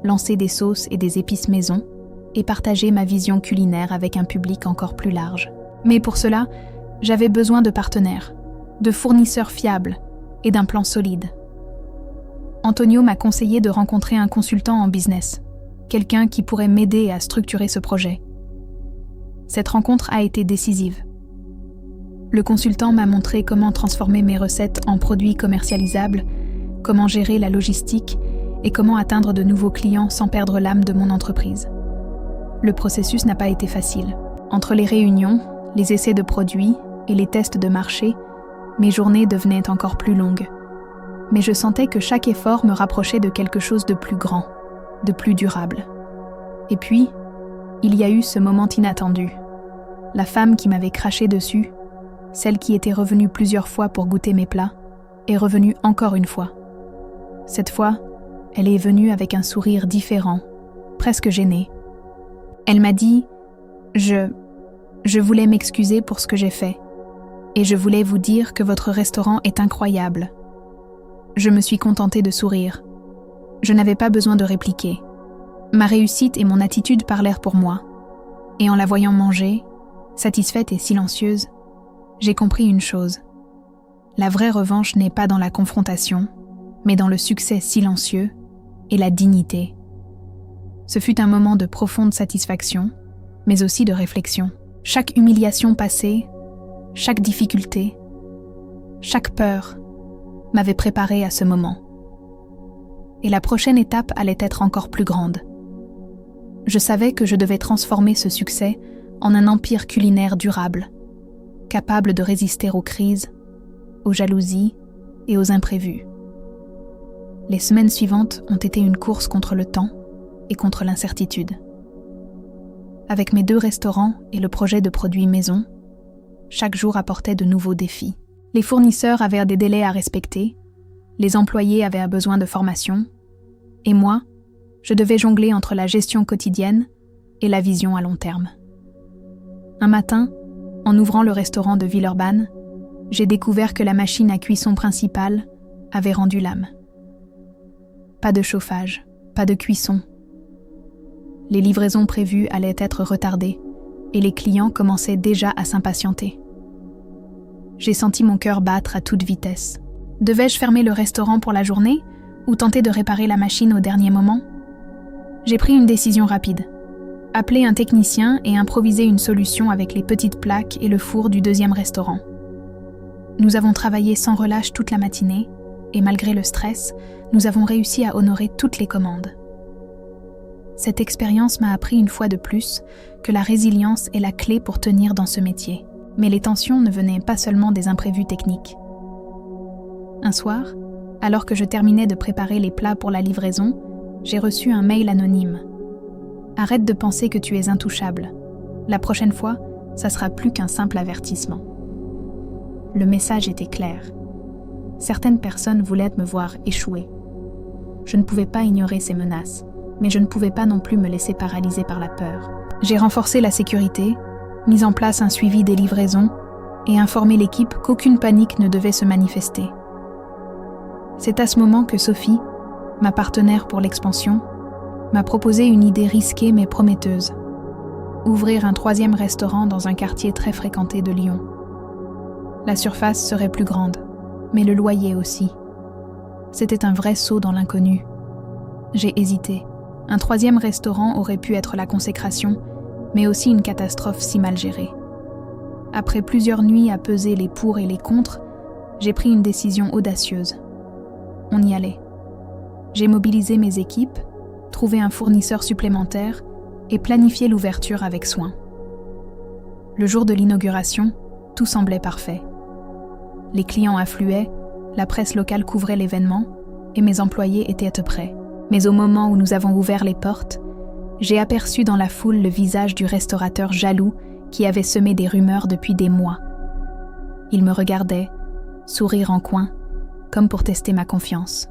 lancer des sauces et des épices maison et partager ma vision culinaire avec un public encore plus large. Mais pour cela, j'avais besoin de partenaires, de fournisseurs fiables et d'un plan solide. Antonio m'a conseillé de rencontrer un consultant en business, quelqu'un qui pourrait m'aider à structurer ce projet. Cette rencontre a été décisive. Le consultant m'a montré comment transformer mes recettes en produits commercialisables, comment gérer la logistique et comment atteindre de nouveaux clients sans perdre l'âme de mon entreprise. Le processus n'a pas été facile. Entre les réunions, les essais de produits et les tests de marché, mes journées devenaient encore plus longues. Mais je sentais que chaque effort me rapprochait de quelque chose de plus grand, de plus durable. Et puis, il y a eu ce moment inattendu. La femme qui m'avait craché dessus, celle qui était revenue plusieurs fois pour goûter mes plats, est revenue encore une fois. Cette fois, elle est venue avec un sourire différent, presque gêné. Elle m'a dit « Je voulais m'excuser pour ce que j'ai fait, et je voulais vous dire que votre restaurant est incroyable. » Je me suis contentée de sourire. Je n'avais pas besoin de répliquer. Ma réussite et mon attitude parlèrent pour moi. Et en la voyant manger, satisfaite et silencieuse, j'ai compris une chose. La vraie revanche n'est pas dans la confrontation, mais dans le succès silencieux et la dignité. Ce fut un moment de profonde satisfaction, mais aussi de réflexion. Chaque humiliation passée, chaque difficulté, chaque peur m'avait préparé à ce moment. Et la prochaine étape allait être encore plus grande. Je savais que je devais transformer ce succès en un empire culinaire durable, capable de résister aux crises, aux jalousies et aux imprévus. Les semaines suivantes ont été une course contre le temps et contre l'incertitude. Avec mes 2 restaurants et le projet de produits maison, chaque jour apportait de nouveaux défis. Les fournisseurs avaient des délais à respecter, les employés avaient besoin de formation, et moi, je devais jongler entre la gestion quotidienne et la vision à long terme. Un matin, en ouvrant le restaurant de Villeurbanne, j'ai découvert que la machine à cuisson principale avait rendu l'âme. Pas de chauffage, pas de cuisson. Les livraisons prévues allaient être retardées et les clients commençaient déjà à s'impatienter. J'ai senti mon cœur battre à toute vitesse. Devais-je fermer le restaurant pour la journée ou tenter de réparer la machine au dernier moment ? J'ai pris une décision rapide. Appeler un technicien et improviser une solution avec les petites plaques et le four du 2e restaurant. Nous avons travaillé sans relâche toute la matinée et malgré le stress, nous avons réussi à honorer toutes les commandes. Cette expérience m'a appris une fois de plus que la résilience est la clé pour tenir dans ce métier. Mais les tensions ne venaient pas seulement des imprévus techniques. Un soir, alors que je terminais de préparer les plats pour la livraison, j'ai reçu un mail anonyme. « Arrête de penser que tu es intouchable. La prochaine fois, ça sera plus qu'un simple avertissement. » Le message était clair. Certaines personnes voulaient me voir échouer. Je ne pouvais pas ignorer ces menaces, mais je ne pouvais pas non plus me laisser paralyser par la peur. J'ai renforcé la sécurité, mis en place un suivi des livraisons et informé l'équipe qu'aucune panique ne devait se manifester. C'est à ce moment que Sophie, ma partenaire pour l'expansion, m'a proposé une idée risquée mais prometteuse. Ouvrir un 3e restaurant dans un quartier très fréquenté de Lyon. La surface serait plus grande, mais le loyer aussi. C'était un vrai saut dans l'inconnu. J'ai hésité. Un 3e restaurant aurait pu être la consécration, mais aussi une catastrophe si mal gérée. Après plusieurs nuits à peser les pour et les contre, j'ai pris une décision audacieuse. On y allait. J'ai mobilisé mes équipes, trouvé un fournisseur supplémentaire et planifié l'ouverture avec soin. Le jour de l'inauguration, tout semblait parfait. Les clients affluaient, la presse locale couvrait l'événement et mes employés étaient prêts. Mais au moment où nous avons ouvert les portes, j'ai aperçu dans la foule le visage du restaurateur jaloux qui avait semé des rumeurs depuis des mois. Il me regardait, sourire en coin, comme pour tester ma confiance.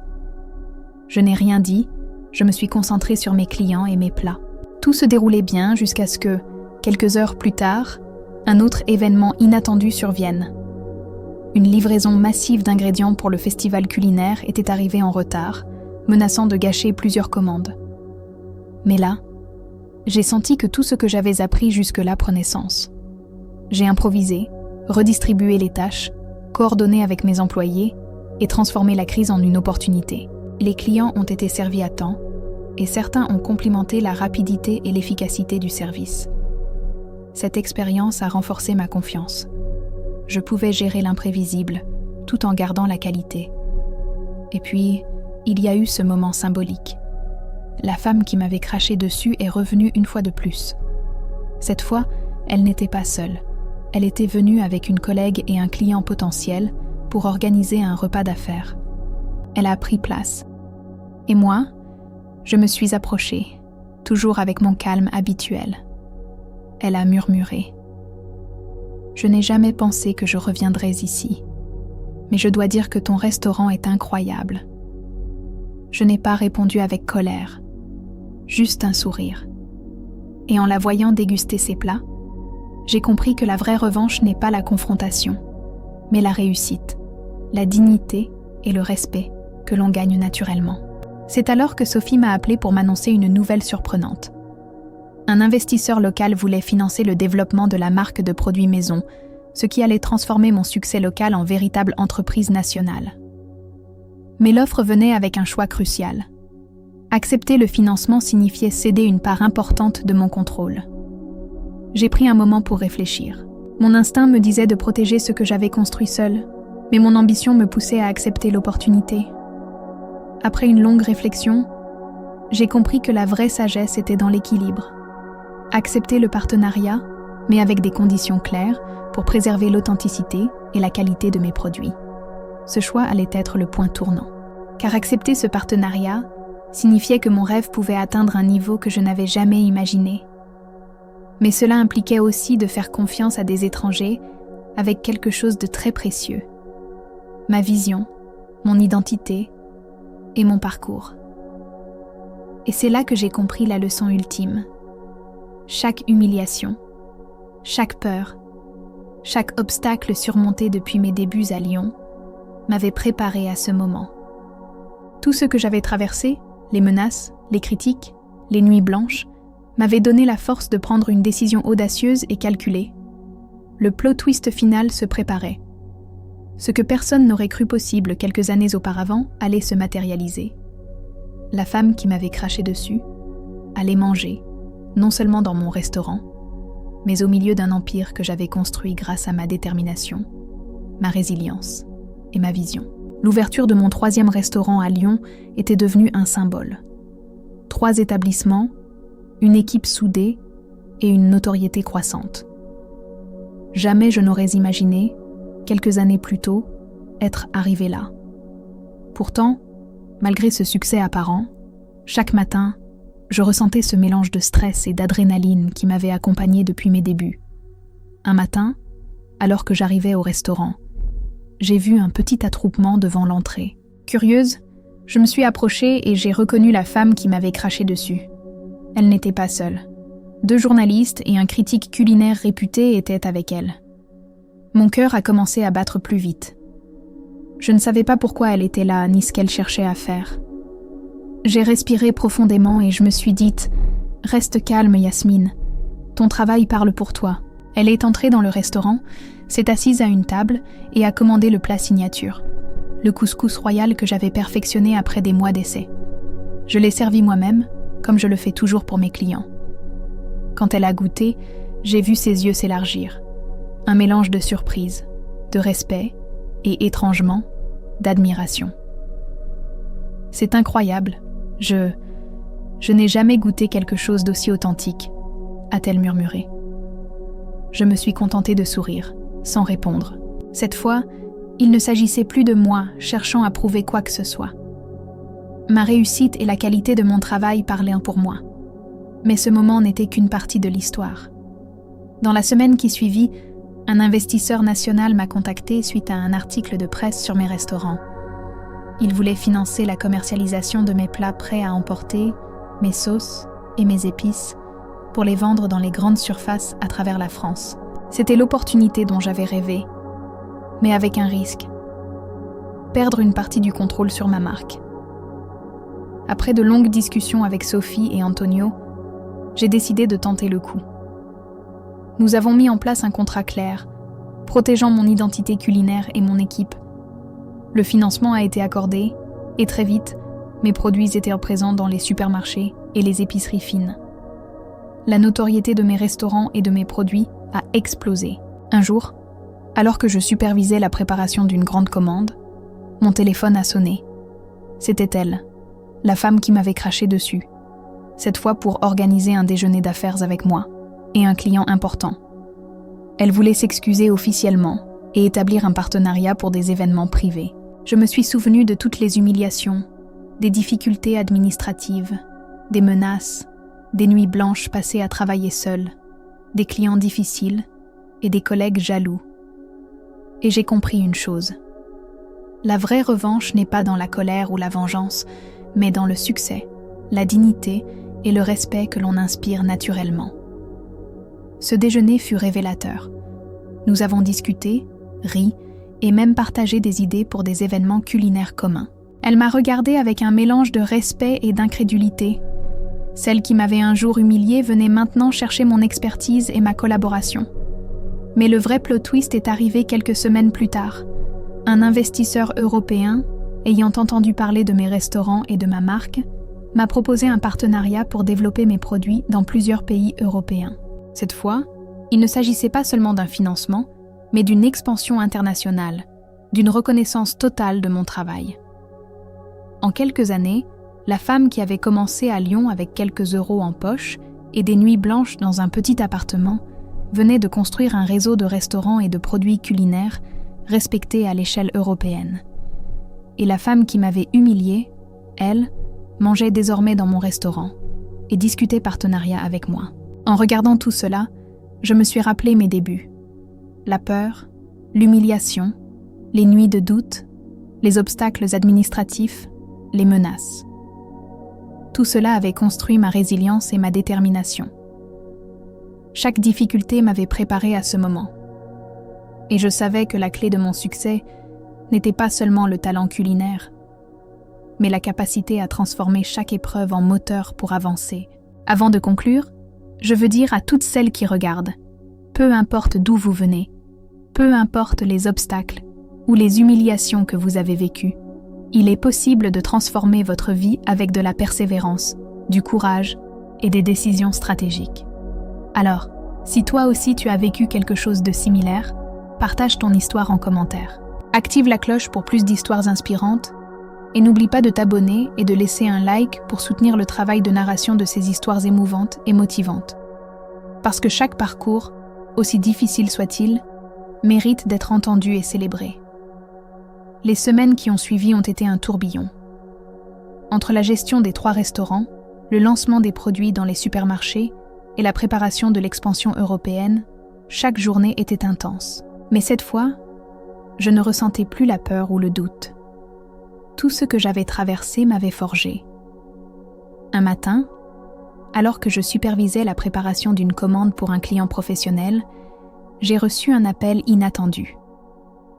Je n'ai rien dit, je me suis concentrée sur mes clients et mes plats. Tout se déroulait bien jusqu'à ce que, quelques heures plus tard, un autre événement inattendu survienne. Une livraison massive d'ingrédients pour le festival culinaire était arrivée en retard, menaçant de gâcher plusieurs commandes. Mais là, j'ai senti que tout ce que j'avais appris jusque-là prenait sens. J'ai improvisé, redistribué les tâches, coordonné avec mes employés et transformé la crise en une opportunité. Les clients ont été servis à temps et certains ont complimenté la rapidité et l'efficacité du service. Cette expérience a renforcé ma confiance. Je pouvais gérer l'imprévisible, tout en gardant la qualité. Et puis, il y a eu ce moment symbolique. La femme qui m'avait craché dessus est revenue une fois de plus. Cette fois, elle n'était pas seule. Elle était venue avec une collègue et un client potentiel pour organiser un repas d'affaires. Elle a pris place. Et moi, je me suis approchée, toujours avec mon calme habituel. Elle a murmuré. « Je n'ai jamais pensé que je reviendrais ici. Mais je dois dire que ton restaurant est incroyable. » Je n'ai pas répondu avec colère, juste un sourire. Et en la voyant déguster ses plats, j'ai compris que la vraie revanche n'est pas la confrontation, mais la réussite, la dignité et le respect que l'on gagne naturellement. C'est alors que Sophie m'a appelée pour m'annoncer une nouvelle surprenante. Un investisseur local voulait financer le développement de la marque de produits maison, ce qui allait transformer mon succès local en véritable entreprise nationale. Mais l'offre venait avec un choix crucial. Accepter le financement signifiait céder une part importante de mon contrôle. J'ai pris un moment pour réfléchir. Mon instinct me disait de protéger ce que j'avais construit seul, mais mon ambition me poussait à accepter l'opportunité. Après une longue réflexion, j'ai compris que la vraie sagesse était dans l'équilibre. Accepter le partenariat, mais avec des conditions claires pour préserver l'authenticité et la qualité de mes produits. Ce choix allait être le point tournant. Car accepter ce partenariat signifiait que mon rêve pouvait atteindre un niveau que je n'avais jamais imaginé. Mais cela impliquait aussi de faire confiance à des étrangers avec quelque chose de très précieux. Ma vision, mon identité et mon parcours. Et c'est là que j'ai compris la leçon ultime. Chaque humiliation, chaque peur, chaque obstacle surmonté depuis mes débuts à Lyon m'avait préparé à ce moment. Tout ce que j'avais traversé, les menaces, les critiques, les nuits blanches, m'avait donné la force de prendre une décision audacieuse et calculée. Le plot twist final se préparait. Ce que personne n'aurait cru possible quelques années auparavant allait se matérialiser. La femme qui m'avait craché dessus allait manger, non seulement dans mon restaurant, mais au milieu d'un empire que j'avais construit grâce à ma détermination, ma résilience et ma vision. L'ouverture de mon 3e restaurant à Lyon était devenue un symbole. 3 établissements, une équipe soudée et une notoriété croissante. Jamais je n'aurais imaginé, quelques années plus tôt, être arrivé là. Pourtant, malgré ce succès apparent, chaque matin, je ressentais ce mélange de stress et d'adrénaline qui m'avait accompagné depuis mes débuts. Un matin, alors que j'arrivais au restaurant, j'ai vu un petit attroupement devant l'entrée. Curieuse, je me suis approchée et j'ai reconnu la femme qui m'avait craché dessus. Elle n'était pas seule. 2 journalistes et un critique culinaire réputé étaient avec elle. Mon cœur a commencé à battre plus vite. Je ne savais pas pourquoi elle était là, ni ce qu'elle cherchait à faire. J'ai respiré profondément et je me suis dite « Reste calme, Yasmine. Ton travail parle pour toi. » Elle est entrée dans le restaurant, s'est assise à une table et a commandé le plat signature, le couscous royal que j'avais perfectionné après des mois d'essai. Je l'ai servi moi-même, comme je le fais toujours pour mes clients. Quand elle a goûté, j'ai vu ses yeux s'élargir. Un mélange de surprise, de respect et, étrangement, d'admiration. « C'est incroyable. Je n'ai jamais goûté quelque chose d'aussi authentique, » a-t-elle murmuré. Je me suis contentée de sourire, sans répondre. Cette fois, il ne s'agissait plus de moi cherchant à prouver quoi que ce soit. Ma réussite et la qualité de mon travail parlaient pour moi. Mais ce moment n'était qu'une partie de l'histoire. Dans la semaine qui suivit, un investisseur national m'a contacté suite à un article de presse sur mes restaurants. Il voulait financer la commercialisation de mes plats prêts à emporter, mes sauces et mes épices, pour les vendre dans les grandes surfaces à travers la France. C'était l'opportunité dont j'avais rêvé, mais avec un risque. Perdre une partie du contrôle sur ma marque. Après de longues discussions avec Sophie et Antonio, j'ai décidé de tenter le coup. Nous avons mis en place un contrat clair, protégeant mon identité culinaire et mon équipe. Le financement a été accordé, et très vite, Mes produits étaient présents dans les supermarchés et les épiceries fines. La notoriété de mes restaurants et de mes produits a explosé. Un jour, alors que je supervisais la préparation d'une grande commande, mon téléphone a sonné. C'était elle, la femme qui m'avait craché dessus, cette fois pour organiser un déjeuner d'affaires avec moi et un client important. Elle voulait s'excuser officiellement et établir un partenariat pour des événements privés. Je me suis souvenu de toutes les humiliations, des difficultés administratives, des menaces, des nuits blanches passées à travailler seule, des clients difficiles et des collègues jaloux. Et j'ai compris une chose. La vraie revanche n'est pas dans la colère ou la vengeance, mais dans le succès, la dignité et le respect que l'on inspire naturellement. Ce déjeuner fut révélateur. Nous avons discuté, ri et même partagé des idées pour des événements culinaires communs. Elle m'a regardée avec un mélange de respect et d'incrédulité. Celle qui m'avait un jour humiliée venait maintenant chercher mon expertise et ma collaboration. Mais le vrai plot twist est arrivé quelques semaines plus tard. Un investisseur européen, ayant entendu parler de mes restaurants et de ma marque, m'a proposé un partenariat pour développer mes produits dans plusieurs pays européens. Cette fois, il ne s'agissait pas seulement d'un financement, mais d'une expansion internationale, d'une reconnaissance totale de mon travail. En quelques années, la femme qui avait commencé à Lyon avec quelques euros en poche et des nuits blanches dans un petit appartement venait de construire un réseau de restaurants et de produits culinaires respectés à l'échelle européenne. Et la femme qui m'avait humiliée, elle, mangeait désormais dans mon restaurant et discutait partenariat avec moi. En regardant tout cela, je me suis rappelé mes débuts. La peur, l'humiliation, les nuits de doute, les obstacles administratifs, les menaces. Tout cela avait construit ma résilience et ma détermination. Chaque difficulté m'avait préparé à ce moment. Et je savais que la clé de mon succès n'était pas seulement le talent culinaire, mais la capacité à transformer chaque épreuve en moteur pour avancer. Avant de conclure, je veux dire à toutes celles qui regardent, peu importe d'où vous venez, peu importe les obstacles ou les humiliations que vous avez vécues, il est possible de transformer votre vie avec de la persévérance, du courage et des décisions stratégiques. Alors, si toi aussi tu as vécu quelque chose de similaire, partage ton histoire en commentaire. Active la cloche pour plus d'histoires inspirantes et n'oublie pas de t'abonner et de laisser un like pour soutenir le travail de narration de ces histoires émouvantes et motivantes. Parce que chaque parcours, aussi difficile soit-il, mérite d'être entendu et célébré. Les semaines qui ont suivi ont été un tourbillon. Entre la gestion des 3 restaurants, le lancement des produits dans les supermarchés et la préparation de l'expansion européenne, chaque journée était intense. Mais cette fois, je ne ressentais plus la peur ou le doute. Tout ce que j'avais traversé m'avait forgé. Un matin, alors que je supervisais la préparation d'une commande pour un client professionnel, j'ai reçu un appel inattendu.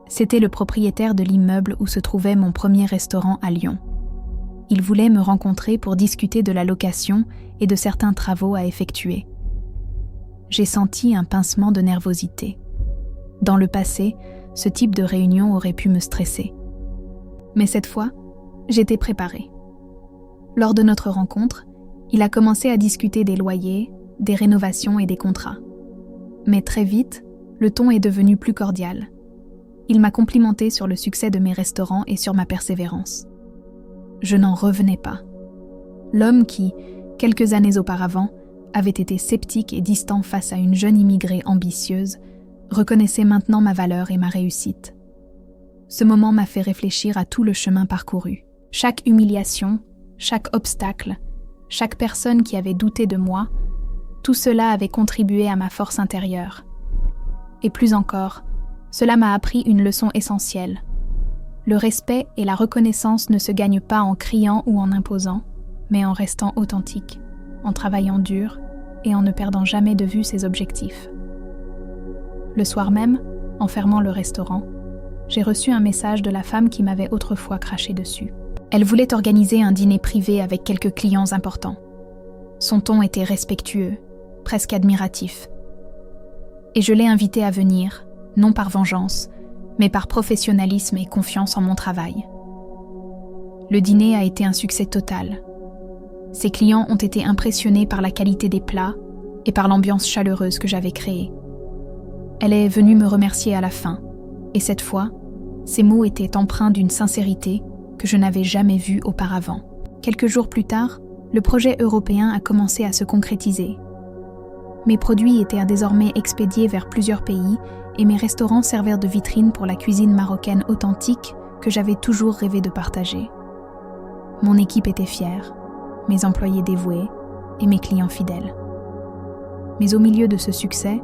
C'était le propriétaire de l'immeuble où se trouvait mon premier restaurant à Lyon. Il voulait me rencontrer pour discuter de la location et de certains travaux à effectuer. J'ai senti un pincement de nervosité. Dans le passé, ce type de réunion aurait pu me stresser. Mais cette fois, j'étais préparée. Lors de notre rencontre, il a commencé à discuter des loyers, des rénovations et des contrats. Mais très vite, le ton est devenu plus cordial. Il m'a complimenté sur le succès de mes restaurants et sur ma persévérance. Je n'en revenais pas. L'homme qui, quelques années auparavant, avait été sceptique et distant face à une jeune immigrée ambitieuse, reconnaissait maintenant ma valeur et ma réussite. Ce moment m'a fait réfléchir à tout le chemin parcouru. Chaque humiliation, chaque obstacle, chaque personne qui avait douté de moi, tout cela avait contribué à ma force intérieure. Et plus encore, cela m'a appris une leçon essentielle. Le respect et la reconnaissance ne se gagnent pas en criant ou en imposant, mais en restant authentique, en travaillant dur et en ne perdant jamais de vue ses objectifs. Le soir même, en fermant le restaurant, j'ai reçu un message de la femme qui m'avait autrefois craché dessus. Elle voulait organiser un dîner privé avec quelques clients importants. Son ton était respectueux, presque admiratif. Et je l'ai invitée à venir, non par vengeance, mais par professionnalisme et confiance en mon travail. Le dîner a été un succès total. Ses clients ont été impressionnés par la qualité des plats et par l'ambiance chaleureuse que j'avais créée. Elle est venue me remercier à la fin, et cette fois, ses mots étaient empreints d'une sincérité que je n'avais jamais vue auparavant. Quelques jours plus tard, le projet européen a commencé à se concrétiser. Mes produits étaient désormais expédiés vers plusieurs pays et mes restaurants servirent de vitrine pour la cuisine marocaine authentique que j'avais toujours rêvé de partager. Mon équipe était fière, mes employés dévoués et mes clients fidèles. Mais au milieu de ce succès,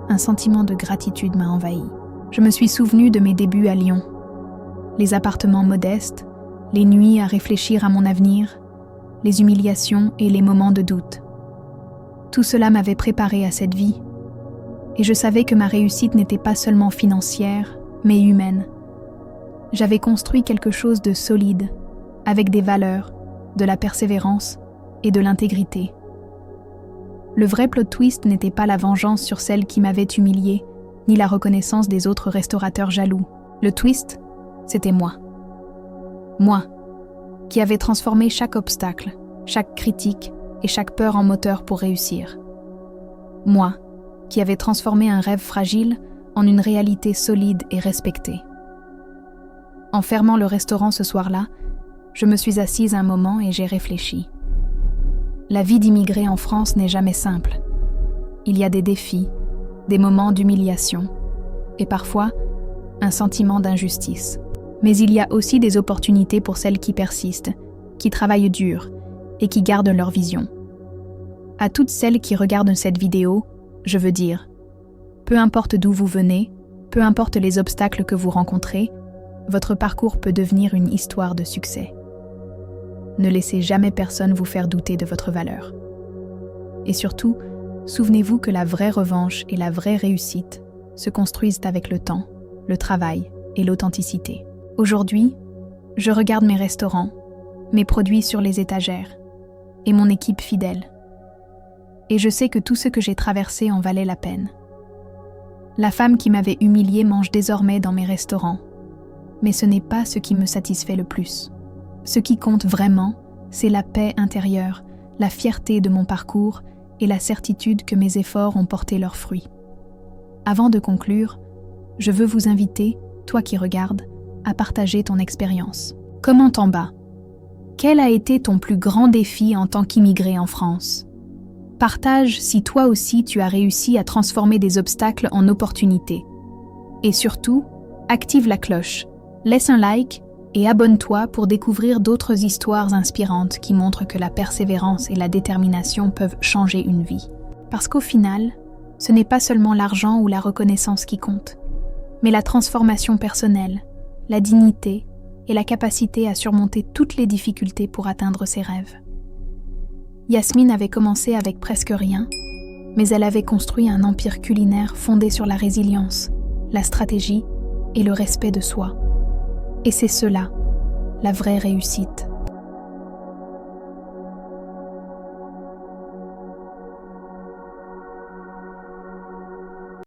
un sentiment de gratitude m'a envahi. Je me suis souvenu de mes débuts à Lyon. Les appartements modestes, les nuits à réfléchir à mon avenir, les humiliations et les moments de doute. Tout cela m'avait préparé à cette vie. Et je savais que ma réussite n'était pas seulement financière, mais humaine. J'avais construit quelque chose de solide, avec des valeurs, de la persévérance et de l'intégrité. Le vrai plot twist n'était pas la vengeance sur celle qui m'avait humiliée, ni la reconnaissance des autres restaurateurs jaloux. Le twist, c'était moi. Moi, qui avais transformé chaque obstacle, chaque critique et chaque peur en moteur pour réussir. Moi, qui avait transformé un rêve fragile en une réalité solide et respectée. En fermant le restaurant ce soir-là, je me suis assise un moment et j'ai réfléchi. La vie d'immigré en France n'est jamais simple. Il y a des défis, des moments d'humiliation et parfois un sentiment d'injustice. Mais il y a aussi des opportunités pour celles qui persistent, qui travaillent dur et qui gardent leur vision. À toutes celles qui regardent cette vidéo, je veux dire, peu importe d'où vous venez, peu importe les obstacles que vous rencontrez, votre parcours peut devenir une histoire de succès. Ne laissez jamais personne vous faire douter de votre valeur. Et surtout, souvenez-vous que la vraie revanche et la vraie réussite se construisent avec le temps, le travail et l'authenticité. Aujourd'hui, je regarde mes restaurants, mes produits sur les étagères et mon équipe fidèle. Et je sais que tout ce que j'ai traversé en valait la peine. La femme qui m'avait humiliée mange désormais dans mes restaurants, mais ce n'est pas ce qui me satisfait le plus. Ce qui compte vraiment, c'est la paix intérieure, la fierté de mon parcours et la certitude que mes efforts ont porté leurs fruits. Avant de conclure, je veux vous inviter, toi qui regardes, à partager ton expérience. Commente en bas. Quel a été ton plus grand défi en tant qu'immigré en France ? Partage si toi aussi tu as réussi à transformer des obstacles en opportunités. Et surtout, active la cloche, laisse un like et abonne-toi pour découvrir d'autres histoires inspirantes qui montrent que la persévérance et la détermination peuvent changer une vie. Parce qu'au final, ce n'est pas seulement l'argent ou la reconnaissance qui compte, mais la transformation personnelle, la dignité et la capacité à surmonter toutes les difficultés pour atteindre ses rêves. Yasmine avait commencé avec presque rien, mais elle avait construit un empire culinaire fondé sur la résilience, la stratégie et le respect de soi. Et c'est cela, la vraie réussite.